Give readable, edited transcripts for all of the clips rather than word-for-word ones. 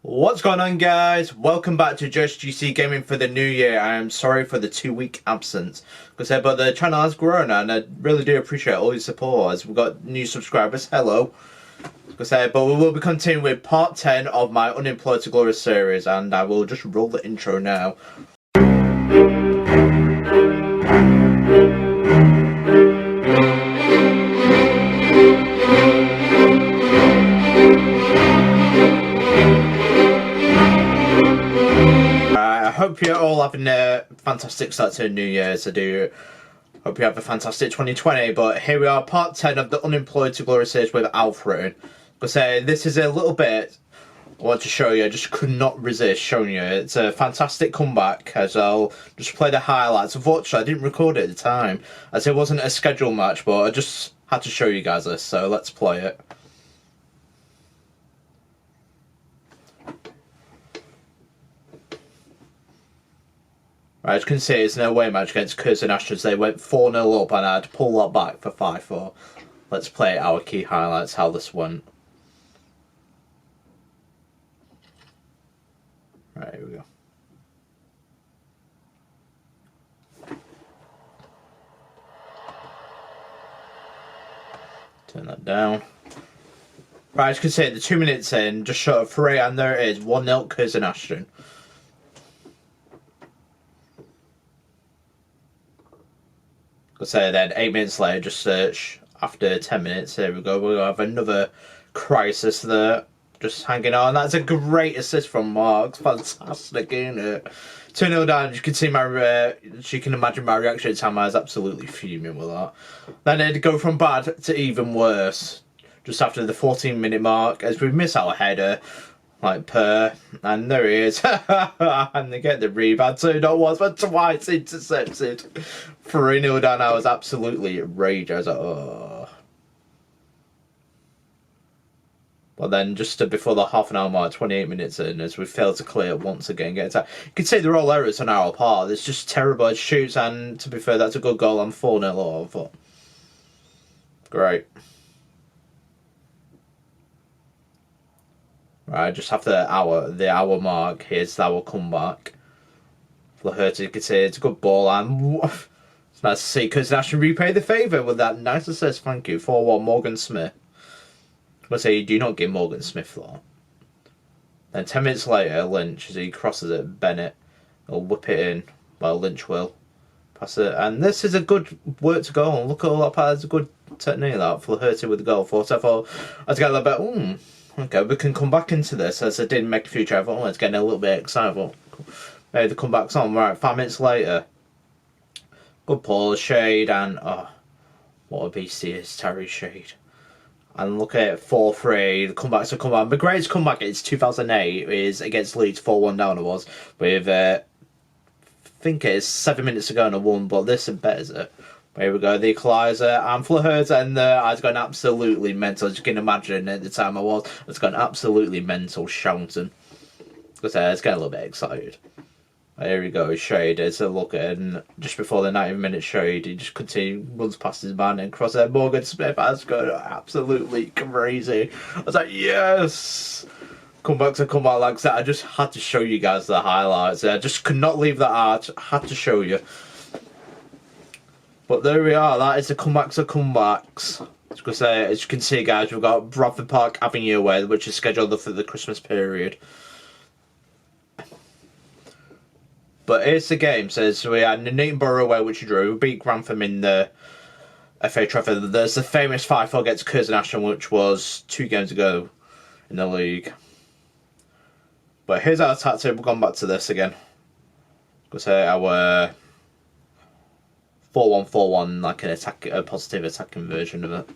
What's going on, guys? Welcome back to Just GC Gaming for the new year. I am sorry for the 2-week absence, but the channel has grown and I really do appreciate all your support as we've got new subscribers. Hello. But we will be continuing with part 10 of my Unemployed to Glory series, and I will just roll the intro now. I hope you're all having a fantastic start to the New Year's. I do hope you have a fantastic 2020. But here we are, part 10 of the Unemployed to Glory series with Alfreton. This is a little bit I want to show you. I just could not resist showing you. It's a fantastic comeback, as I'll just play the highlights. Unfortunately, I didn't record it at the time, as it wasn't a scheduled match, but I just had to show you guys this, so let's play it. Right, as you can see, it's an away match against Curzon Ashtons. They went 4-0 up and I had to pull that back for 5-4. Let's play our key highlights, how this went. Right, here we go. Turn that down. Right, as you can see, the 2 minutes in, just short of 3, and there it is, 1-0 Curzon Ashton. Then 8 minutes later, just search after 10 minutes. There we go. We'll have another crisis there, just hanging on. That's a great assist from Mark. Fantastic, isn't it? 2-0 down. You can see you can imagine my reaction at the time. I was absolutely fuming with that. Then it'd go from bad to even worse just after the 14-minute mark, as we miss our header. And there he is. And they get the rebound. 2-0 once, but twice intercepted. 3-0 down. I was absolutely enraged. I was like, oh. But then just before the half-an-hour mark, 28 minutes in, as we failed to clear once again. You can see they're all errors on our part. It's just terrible. It shoots, and to be fair, that's a good goal. I'm 4-0 over. Great. Right, just after the hour mark, here's our comeback. Flaherty, you can see it's a good ball, and it's nice to see Curzon Ashton repay the favour with that nice assist. Thank you. 4-1 Morgan Smith. I say you do not give Morgan Smith that. Then 10 minutes later, Lynch, as he crosses it, Bennett will whip it in. Well, Lynch will pass it, and this is a good work to go on. Look at all that part. It's a good technique, that Flaherty with the goal. I thought I was getting a little bit. Okay, we can come back into this, as I did make a few tries. It's getting a little bit excited. Maybe the comeback's on. Right, 5 minutes later. Good ball, Shade, and what a beast he is, Terry Shade. And look at it, 4-3. The comeback's a comeback. The greatest comeback is 2008, is against Leeds, 4-1 down it was, with, I think it's 7 minutes ago and I won, but this betters it. Here we go, the equaliser, and Flaherty, and I was going absolutely mental. As you can imagine, at the time I was going absolutely mental, shouting. Because I was getting a little bit excited. Here we go, Shade. It's a look at it, and just before the 90-minute Shade, he just runs past his man and crosses it. Morgan Smith, I was going absolutely crazy. I was like, yes! Comeback to comeback like that. I just had to show you guys the highlights. I just could not leave that out. I had to show you. But there we are, that is the comebacks of comebacks. As you can see, guys, we've got Bradford Park Avenue away, which is scheduled for the Christmas period. But here's the game. So we had Nuneaton Borough away, which we drew. We beat Grantham in the FA Trophy. There's the famous 5-4 against Curzon Ashton, which was 2 games ago in the league. But here's our tactic. We've gone back to this again. Our 4-1-4-1, like a positive attacking version of it.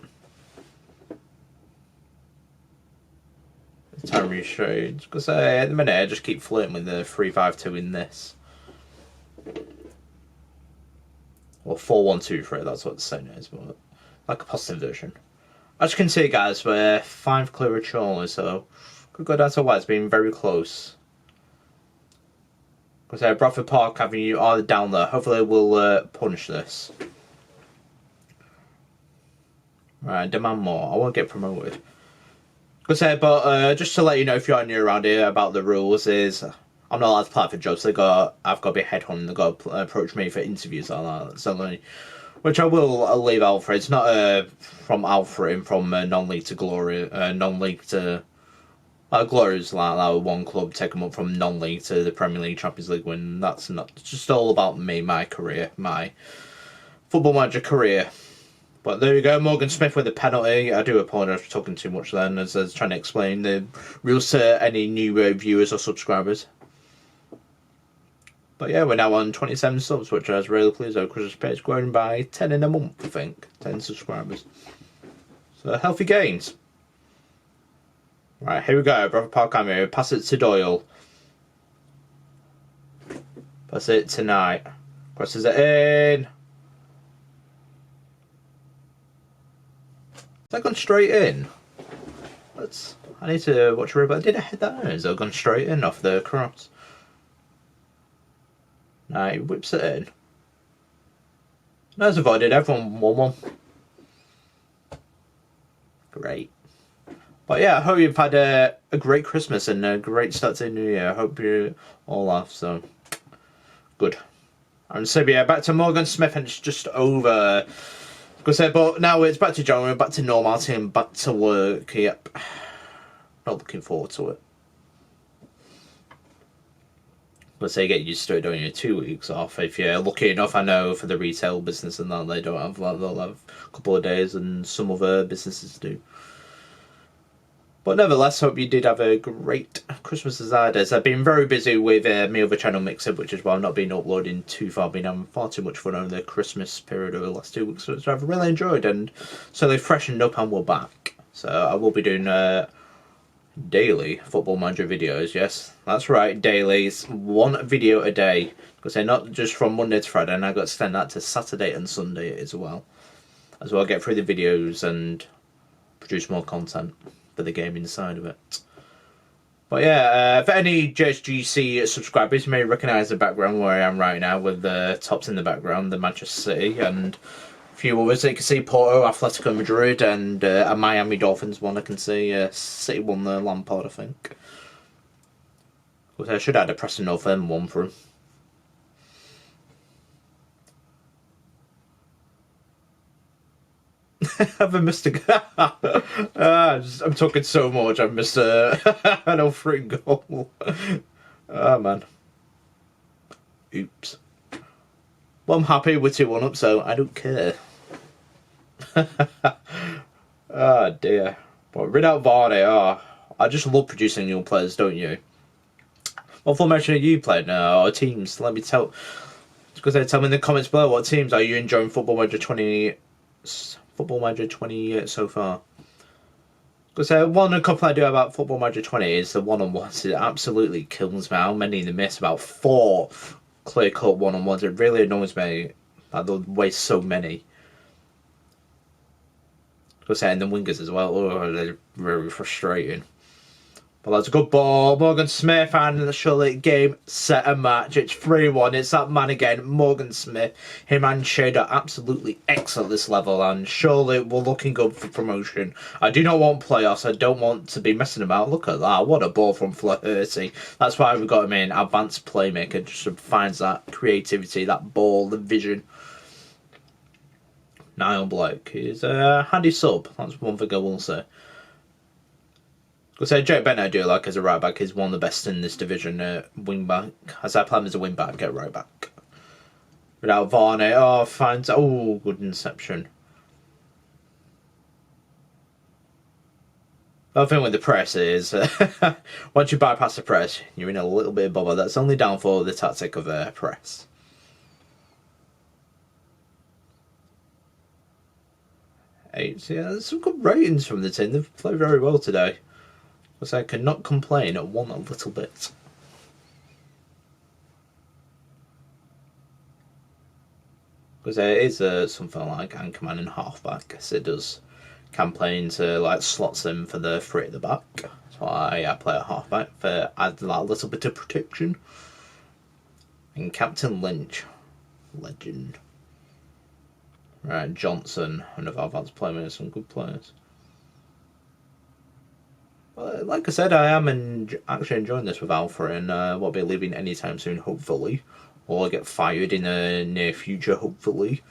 Time restrained. Because at the minute I just keep flirting with the 3-5-2 in this. Or 4-1-2-3, that's what the saying is, but like a positive version. As you can see, guys, we're 5 clear of Chorley, so could go down to white. It's been very close. Because Bradford Park Avenue are down there. Hopefully we'll punish this. Right, demand more. I won't get promoted. Just to let you know, if you're new around here, about the rules is I'm not allowed to apply for jobs. I've got to be headhunted. They've got to approach me for interviews like that. So, which I will leave Alfred. It's not from Alfreton, from non-league to glory, non-league to glory is like that. One club take them up from non-league to the Premier League, Champions League win. That's not. It's just all about me, my career, my Football Manager career. But there you go, Morgan Smith with a penalty. I do apologise for talking too much then, as I was trying to explain the rules to any new viewers or subscribers. But yeah, we're now on 27 subs, which I was really pleased with, because the page growing by 10 in a month, I think. 10 subscribers. So, healthy gains. Right, here we go. Bradford PA cameo. Pass it to Doyle. Pass it tonight. Crosses it in. Has that gone straight in? I need to watch a replay. Did I hit that in? Has that gone straight in off the cross? No, he whips it in. No, it's avoided. Everyone 1-1. Great. But yeah, I hope you've had a great Christmas and a great start to the new year. I hope you all have, so good. And so yeah, back to Morgan Smith, and it's just over. But now it's back to January, back to normality, and back to work. Yep. Not looking forward to it. Let's say get used to it, don't you? 2 weeks off. If you're lucky enough, I know for the retail business and that, they don't have that. They'll have a couple of days, and some other businesses do. But nevertheless, hope you did have a great Christmas as I did. I've been very busy with my other channel Mixup, which is why I've not been uploading too far. I've been having far too much fun over the Christmas period over the last 2 weeks, which I've really enjoyed. And so they freshened up and we're back. So I will be doing daily Football Manager videos. Yes, that's right, dailies. 1 video a day. Because they're not just from Monday to Friday, and I've got to extend that to Saturday and Sunday as well. As well, get through the videos and produce more content for the gaming side of it. But yeah, for any JSGC subscribers, you may recognise the background where I am right now, with the tops in the background, the Manchester City, and a few others. You can see Porto, Atletico Madrid, and a Miami Dolphins one. I can see City won the Lampard, I think. But I should add a Preston North End one for him. Have I missed a I'm talking so much, I've missed an Alfreton goal. Oh man. Oops. Well, I'm happy with 2-1 up, so I don't care. Oh dear. But without Vardy, I just love producing new players, don't you? What formation are you playing now? Or teams? Let me tell. Because tell me in the comments below, what teams are you enjoying Football Manager 20 so far? Because one complaint I do about Football Manager 20 is the one-on-ones. It absolutely kills me how many they miss. About 4 clear-cut one-on-ones. It really annoys me that they'll waste so many. Because and the wingers as well. Oh, they're very frustrating. But that's a good ball. Morgan Smith, and surely game, set, and match. It's 3-1. It's that man again, Morgan Smith. Him and Shade are absolutely excellent at this level, and surely we're looking good for promotion. I do not want playoffs. I don't want to be messing about. Look at that. What a ball from Flaherty. That's why we've got him in. Advanced playmaker. Just finds that creativity, that ball, the vision. Niall Blake is a handy sub. That's one thing I will say. Because Jake Bennett I do like as a right back. He's one of the best in this division. Wing back. As I play him as a wing back, get right back. Without Varney. Finds. Good inception. The other thing with the press is, once you bypass the press, you're in a little bit of bother. That's only down for the tactic of press. So yeah, there's some good ratings from the team. They've played very well today. Because I cannot complain at one little bit. Because there is something like Anchorman and halfback. So it does campaign to like slots them for the 3 at the back. That's why I play a halfback for add like a little bit of protection. And Captain Lynch, legend. Right, Johnson, another advanced player, some good players. Like I said, I am actually enjoying this with Alfred, and won't be leaving anytime soon, hopefully. Or I'll get fired in the near future, hopefully.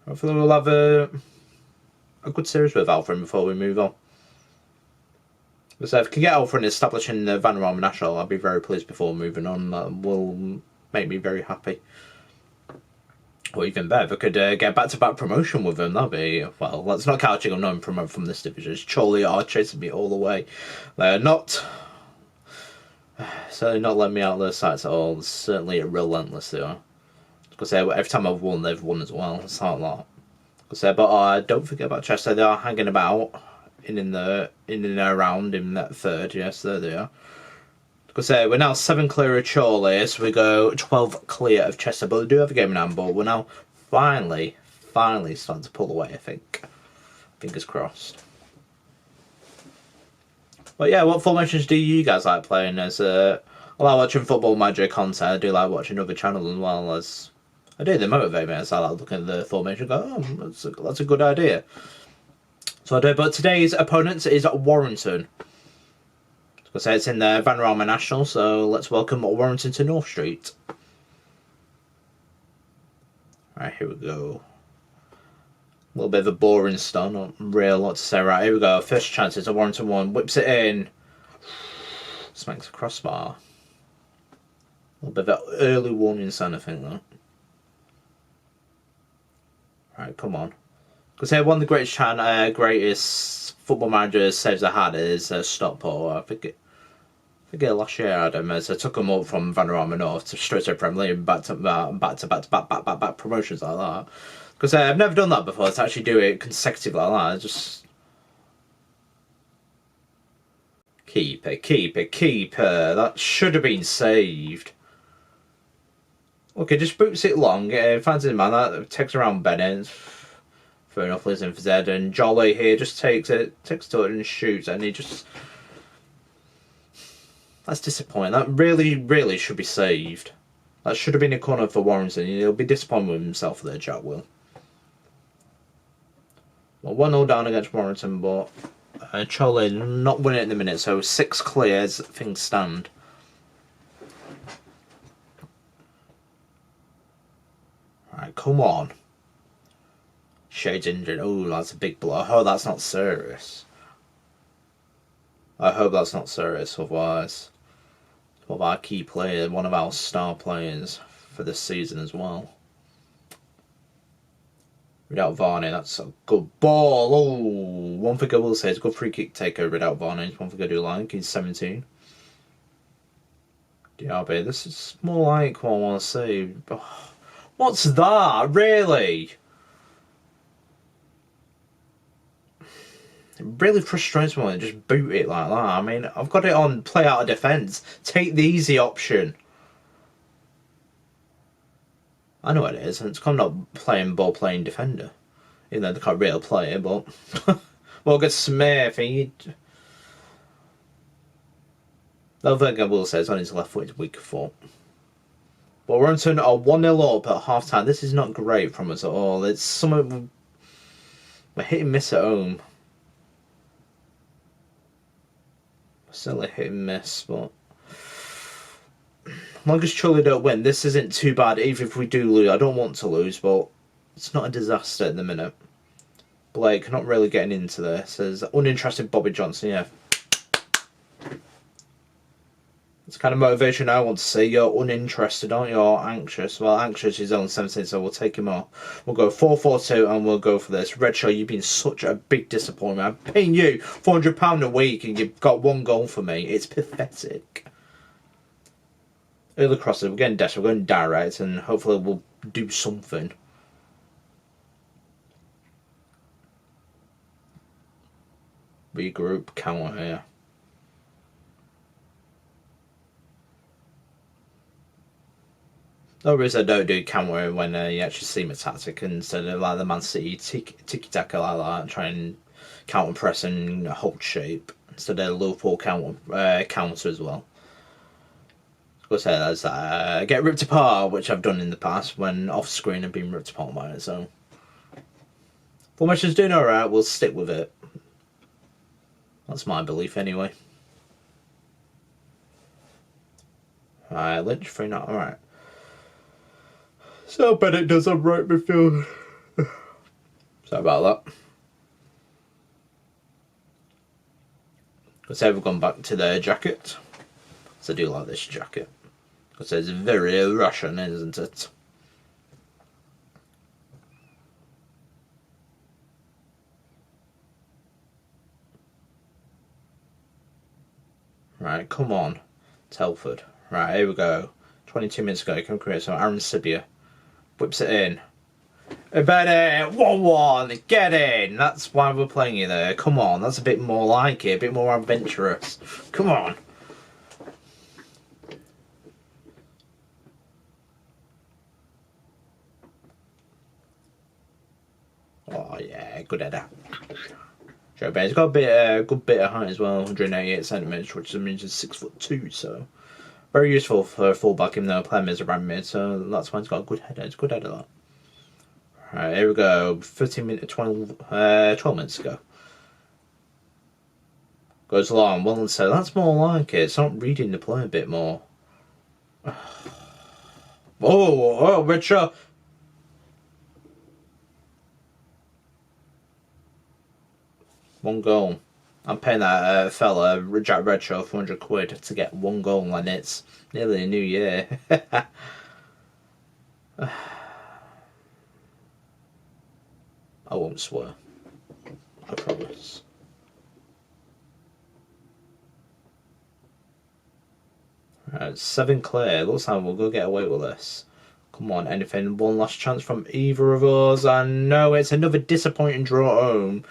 Hopefully we'll have a good series with Alfred before we move on. So if I can get Alfred establishing the Vanarama National, I'll be very pleased before moving on. That will make me very happy. Or even better, if I could get back-to-back promotion with him, that'd be... Well, let's not count him on promote from this division. Charlie are chasing me all the way. They're not... Certainly not letting me out of their sights at all. Certainly relentless they are. Because every time I've won, they've won as well. It's not a lot. But don't forget about Chester. They are hanging about in and around in that third. Yes, there they are. Because we're now 7 clear of Chorley, so we go 12 clear of Chester. But we do have a game in hand, but we're now finally starting to pull away, I think. Fingers crossed. But yeah, what formations do you guys like playing? I like watching Football Manager content. I do like watching other channels as well. As I do, they motivate me. As I like looking at the formation and go, oh, that's a good idea. So I do. But today's opponent is Warrington. Because it's in the Vanarama National, so let's welcome Warrington to North Street. Right, here we go. A little bit of a boring start, not real lot to say. Right, here we go. First chance is a Warrington one. Whips it in. Smacks a crossbar. A little bit of an early warning sign, I think, though. Right, come on. Because one of the greatest Football Manager saves I had is Stockport. I think last year I had him as I took him up from Vanarama North to straight to Premier League, back promotions like that. Because I've never done that before, to actually do it consecutively like that. Just keeper. That should have been saved. Okay, just boots it long. Finds his man. That takes around Bennett. Fair enough, lives in for Zed. And Jolly here just takes to it and shoots. And he just... That's disappointing. That really should be saved. That should have been a corner for Warrington. He'll be disappointed with himself there, Jack will. Well, 1-0 down against Warrington, but Charlie not winning at the minute, so 6 clears, things stand. Right, come on. Shade's injured. Oh, that's a big blow. Oh, that's not serious. I hope that's not serious, otherwise. One of our key players, one of our star players for this season as well. Without Varney, that's a good ball. Oh, one thing I will say is a good free kick taker without Varney. One thing I do like. He's 17. DRB, this is more like what I want to say. Oh, what's that? Really? It really frustrates me when they just boot it like that. I mean, I've got it on play out of defence. Take the easy option. I know what it is, and it's kind of not playing ball-playing defender. Even though they can't really play it, but... well, good Smith, The other thing I will say is on his left foot is weak foot. But Warrington are 1-0 up at half-time. This is not great from us at all. It's something... We're hit and miss at home. Certainly hit and miss, but... As long as Chorley don't win, this isn't too bad. Even if we do lose, I don't want to lose, but it's not a disaster at the minute. Blake not really getting into this. There's uninterested Bobby Johnson, yeah. It's kind of motivation I want to see. You're uninterested, aren't you? Or anxious. Well, anxious is only 17, so we'll take him off. We'll go 4-4-2 and we'll go for this. Redshaw, you've been such a big disappointment. I'm paying you £400 a week and you've got 1 goal for me. It's pathetic. Early crosses, we're getting desperate, we're going direct, and hopefully we'll do something. Regroup, counter here. No reason I don't do counter when you actually see my tactic instead of like the Man City tiki-taka like that, try and counter press and hold shape instead of Liverpool counter as well. Of course, get ripped apart, which I've done in the past when off screen and been ripped apart by it. So, formation's doing alright. We'll stick with it. That's my belief anyway. Right, Lynch 3 not alright. So Bennett does on right midfield. Sorry about that. Because they've gone back to their jacket. So I do like this jacket. Because it's very Russian, isn't it? Right, come on. Telford. Right, here we go. 22 minutes ago, come create some Aaron Sibia. Whips it in. Bennett, 1-1, get in! That's why we're playing you there. Come on, that's a bit more like it, a bit more adventurous. Come on. Oh yeah, good header. Joe Bain's got a good bit of height as well, 188 centimetres, which means he's 6'2", so very useful for a fullback, even though playing as a right mid, so that's why he's got a good header. It's a good header, that. Right, here we go. 12 minutes ago. Goes along. Well, so that's more like it. It's not reading the play a bit more. Oh, Richard. One goal. I'm paying that fella, Jack Redshaw, £400 to get one goal, and it's nearly a new year. I won't swear. I promise. Right, 7 clear. Looks like we'll go get away with this. Come on, anything? One last chance from either of us. And no, it's another disappointing draw at home.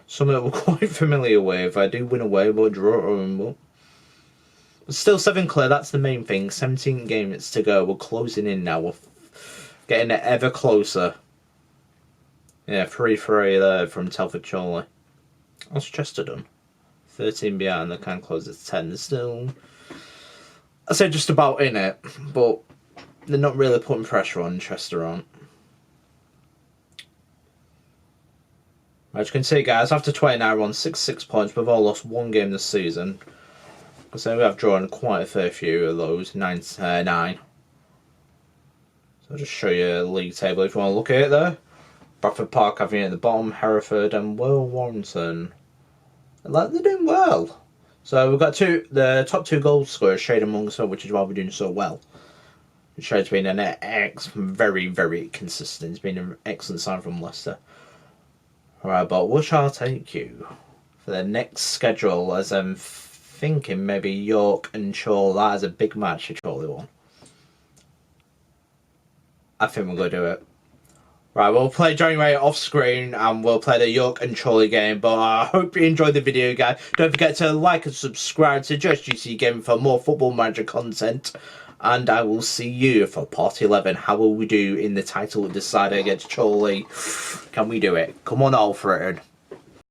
Something we're quite familiar with. I do win away, but draw at home. But still 7 clear, that's the main thing. 17 games to go. We're closing in now. We're getting ever closer. Yeah, 3-3 there from Telford Chorley. What's Chester done? 13 behind, they can close at 10. They're still, I say, just about in it, but they're not really putting pressure on. Chester aren't. As you can see, guys, after 29 we're on 66 points. We've all lost 1 game this season. So we have drawn quite a fair few of those, 9. So I'll just show you the league table if you want to look at it there. Bradford Park having it at the bottom, Hereford and Warrington. They're doing well. So we've got the top 2 goal scorers shared amongst us, which is why we're doing so well. It shows been an very, very consistent. It's been an excellent sign from Leicester. Alright, but what shall I take you for the next schedule, as I'm thinking maybe York and Chorley. That is a big match if Chorley won. I think we're going to do it. Right, we'll play January off screen and we'll play the York and Chorley game. But I hope you enjoyed the video, guys. Don't forget to like and subscribe to Just GC Gaming for more Football Manager content. And I will see you for part 11. How will we do in the title decider against Chorley? Can we do it? Come on, Alfreton.